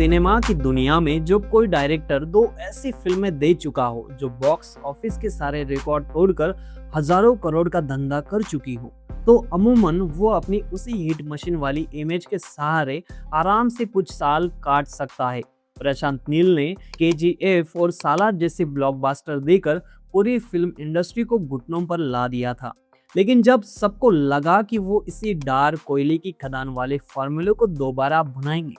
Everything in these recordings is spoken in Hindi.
सिनेमा की दुनिया में जो कोई डायरेक्टर दो ऐसी फिल्में दे चुका हो जो बॉक्स ऑफिस के सारे रिकॉर्ड तोड़कर हजारों करोड़ का धंधा कर चुकी हो, तो अमूमन वो अपनी उसी हिट मशीन वाली इमेज के सहारे आराम से कुछ साल काट सकता है। प्रशांत नील ने केजीएफ और सालार जैसे ब्लॉकबस्टर देकर पूरी फिल्म इंडस्ट्री को घुटनों पर ला दिया था। लेकिन जब सबको लगा कि वो इसी डार्क कोयले की खदान वाले फॉर्मूले को दोबारा बनाएंगे,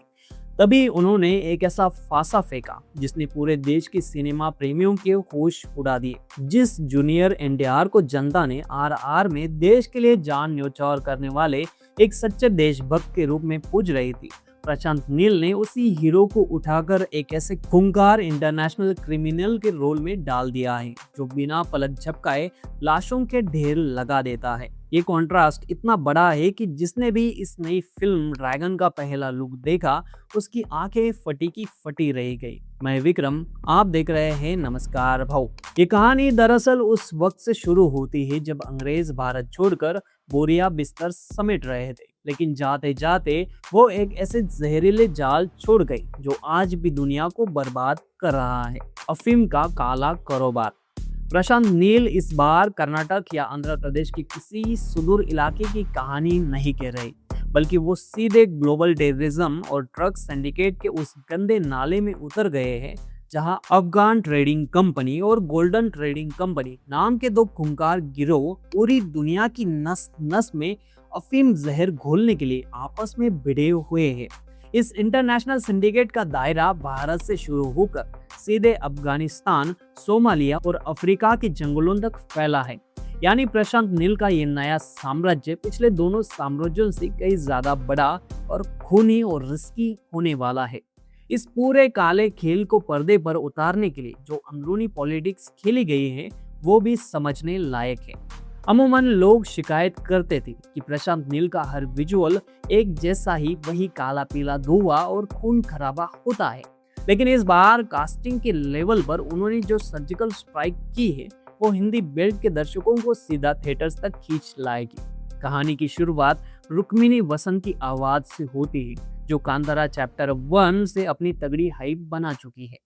तभी उन्होंने एक ऐसा फांसा फेंका जिसने पूरे देश के सिनेमा प्रेमियों के होश उड़ा दिए। जिस जूनियर एनटीआर को जनता ने आरआर में देश के लिए जान न्योछावर करने वाले एक सच्चे देशभक्त के रूप में पूज रही थी, प्रशांत नील ने उसी हीरो को उठाकर एक ऐसे खूंखार इंटरनेशनल क्रिमिनल के रोल में डाल दिया है जो बिना पलक झपकाए लाशों के ढेर लगा देता है। ये कॉन्ट्रास्ट इतना बड़ा है कि जिसने भी इस नई फिल्म ड्रैगन का पहला लुक देखा, उसकी आंखें फटी की फटी रह गई। मैं विक्रम, आप देख रहे हैं नमस्कार भाऊ। ये कहानी दरअसल उस वक्त से शुरू होती है जब अंग्रेज भारत छोड़कर बोरिया बिस्तर समेट रहे थे, लेकिन जाते जाते वो एक ऐसे जहरीले जाल छोड़ गई जो आज भी दुनिया को बर्बाद कर रहा है, अफीम का काला कारोबार। प्रशांत नील इस बार कर्नाटक या आंध्र प्रदेश के किसी सुदूर इलाके की कहानी नहीं कह रहे, बल्कि वो सीधे ग्लोबल टेररिज्म और ड्रग सिंडिकेट के उस गंदे नाले में उतर गए हैं जहां अफगान ट्रेडिंग कंपनी और गोल्डन ट्रेडिंग कंपनी नाम के दो खूंखार गिरोह पूरी दुनिया की नस नस में अफीम जहर घोलने के लिए आपस में भिड़े हुए हैं। इस इंटरनेशनल सिंडिकेट का दायरा भारत से शुरू होकर सीधे अफगानिस्तान, सोमालिया और अफ्रीका के जंगलों तक फैला है। यानी प्रशांत नील का ये नया साम्राज्य पिछले दोनों साम्राज्यों से कई ज्यादा बड़ा और खूनी और रिस्की होने वाला है। इस पूरे काले खेल को पर्दे पर उतारने के लिए जो अंदरूनी पॉलिटिक्स खेली गई है वो भी समझने लायक है। अमूमन लोग शिकायत करते थे कि प्रशांत नील का हर विजुअल एक जैसा ही वही काला पीला धुआं और खून खराबा होता है, लेकिन इस बार कास्टिंग के लेवल पर उन्होंने जो सर्जिकल स्ट्राइक की है वो हिंदी बेल्ट के दर्शकों को सीधा थिएटर्स तक खींच लाएगी। कहानी की शुरुआत रुक्मिणी वसंत की आवाज से होती है जो कांतारा चैप्टर 1 से अपनी तगड़ी हाइप बना चुकी है,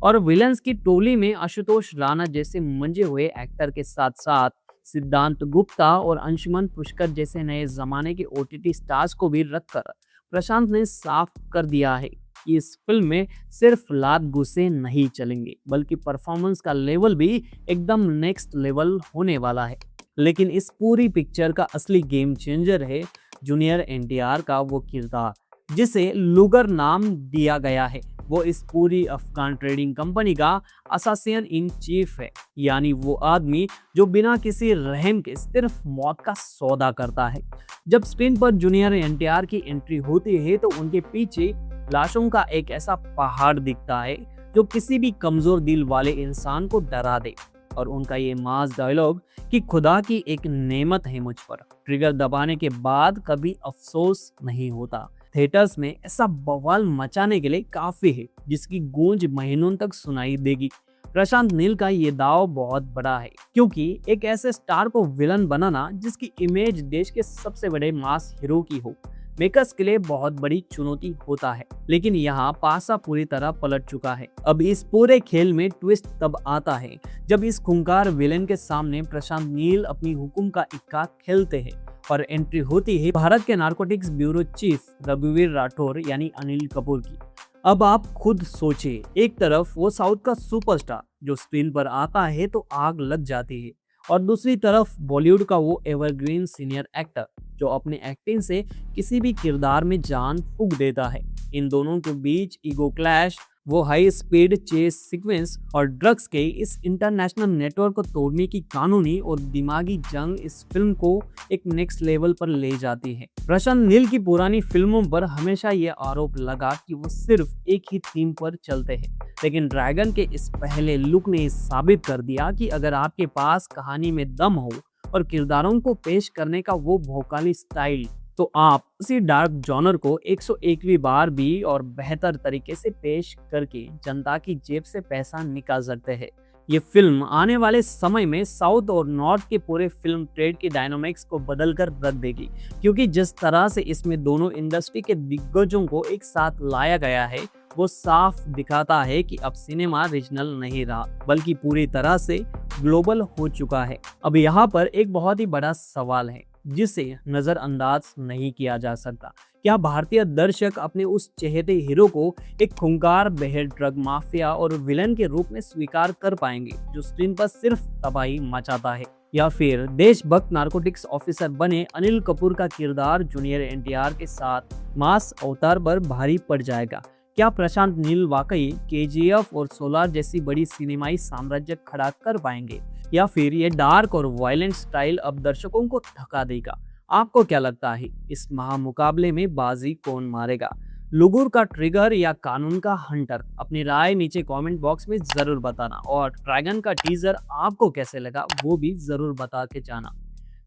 और विलन्स की टोली में आशुतोष राणा जैसे मंजे हुए एक्टर के साथ साथ सिद्धांत गुप्ता और अंशुमन पुष्कर जैसे नए जमाने के ओटीटी स्टार्स को भी रखकर प्रशांत ने साफ कर दिया है कि इस फिल्म में सिर्फ लात गुस्से नहीं चलेंगे, बल्कि परफॉर्मेंस का लेवल भी एकदम नेक्स्ट लेवल होने वाला है। लेकिन इस पूरी पिक्चर का असली गेम चेंजर है जूनियर एनटीआर का वो किरदार जिसे लुगर नाम दिया गया है। वो इस पूरी अफगान ट्रेडिंग कंपनी का असासिन इन चीफ है, यानी वो आदमी जो बिना किसी रहम के सिर्फ मौत का सौदा करता है। जब स्क्रीन पर जूनियर एनटीआर की एंट्री होती है तो उनके पीछे लाशों का एक ऐसा पहाड़ दिखता है जो किसी भी कमजोर दिल वाले इंसान को डरा दे, और उनका ये मास डायलॉग कि खुदा की एक नेमत है मुझ पर, ट्रिगर दबाने के बाद कभी अफसोस नहीं होता, थिएटर्स में ऐसा बवाल मचाने के लिए काफी है जिसकी गूंज महीनों तक सुनाई देगी। प्रशांत नील का ये दाव बहुत बड़ा है क्योंकि एक ऐसे स्टार को विलन बनाना जिसकी इमेज देश के सबसे बड़े मास हीरो की हो, मेकर्स के लिए बहुत बड़ी चुनौती होता है। लेकिन यहाँ पासा पूरी तरह पलट चुका है। अब इस पूरे खेल में ट्विस्ट तब आता है जब इस खूंखार विलेन के सामने प्रशांत नील अपनी हुकुम का इक्का खेलते हैं और एंट्री होती है भारत के नारकोटिक्स ब्यूरो चीफ रघुवीर राठौर यानी अनिल कपूर की। अब आप खुद सोचिए, एक तरफ वो साउथ का सुपरस्टार जो स्क्रीन पर आता है तो आग लग जाती है, और दूसरी तरफ बॉलीवुड का वो एवरग्रीन सीनियर एक्टर जो अपने एक्टिंग से किसी भी किरदार में जान फूंक देता है। इन दोनों के बीच ईगो क्लैश, वो हाई स्पीड चेस सीक्वेंस और ड्रग्स के इस इंटरनेशनल नेटवर्क को तोड़ने की कानूनी और दिमागी जंग इस फिल्म को एक नेक्स्ट लेवल पर ले जाती है। प्रशांत नील की पुरानी फिल्मों पर हमेशा ये आरोप लगा कि वो सिर्फ एक ही थीम पर चलते हैं, लेकिन ड्रैगन के इस पहले लुक ने साबित कर दिया कि अगर आपके पास कहानी में दम हो और किरदारों को पेश करने का वो भौकाली स्टाइल, तो आप उसी डार्क जॉनर को 101वीं बार भी और बेहतर तरीके से पेश करके जनता की जेब से पैसा निकाल सकते हैं। ये फिल्म आने वाले समय में साउथ और नॉर्थ के पूरे फिल्म ट्रेड की डायनामिक्स को बदल कर रख देगी, क्योंकि जिस तरह से इसमें दोनों इंडस्ट्री के दिग्गजों को एक साथ लाया गया है वो साफ दिखाता है कि अब सिनेमा रीजनल नहीं रहा बल्कि पूरी तरह से ग्लोबल हो चुका है। अब यहाँ पर एक बहुत ही बड़ा सवाल है जिसे नजरअंदाज नहीं किया जा सकता। क्या भारतीय दर्शक अपने उस चहेते हीरो को एक खूंखार बेहद ड्रग माफिया और विलन के रूप में स्वीकार कर पाएंगे जो स्क्रीन पर सिर्फ तबाही मचाता है, या फिर देशभक्त नारकोटिक्स ऑफिसर बने अनिल कपूर का किरदार जूनियर एनटीआर के साथ मास अवतार पर भारी पड़ जाएगा? क्या प्रशांत नील वाकई केजीएफ और सोलार जैसी बड़ी सिनेमाई साम्राज्य खड़ा कर पाएंगे, या फिर ये डार्क और वायलेंट स्टाइल अब दर्शकों को थका देगा? आपको क्या लगता है, इस महामुकाबले में बाजी कौन मारेगा? लुगुर का ट्रिगर या कानून का हंटर? अपनी राय नीचे कमेंट बॉक्स में जरूर बताना, और ड्रैगन का टीजर आपको कैसे लगा वो भी जरूर बता के जाना।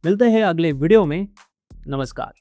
मिलते हैं अगले वीडियो में। नमस्कार।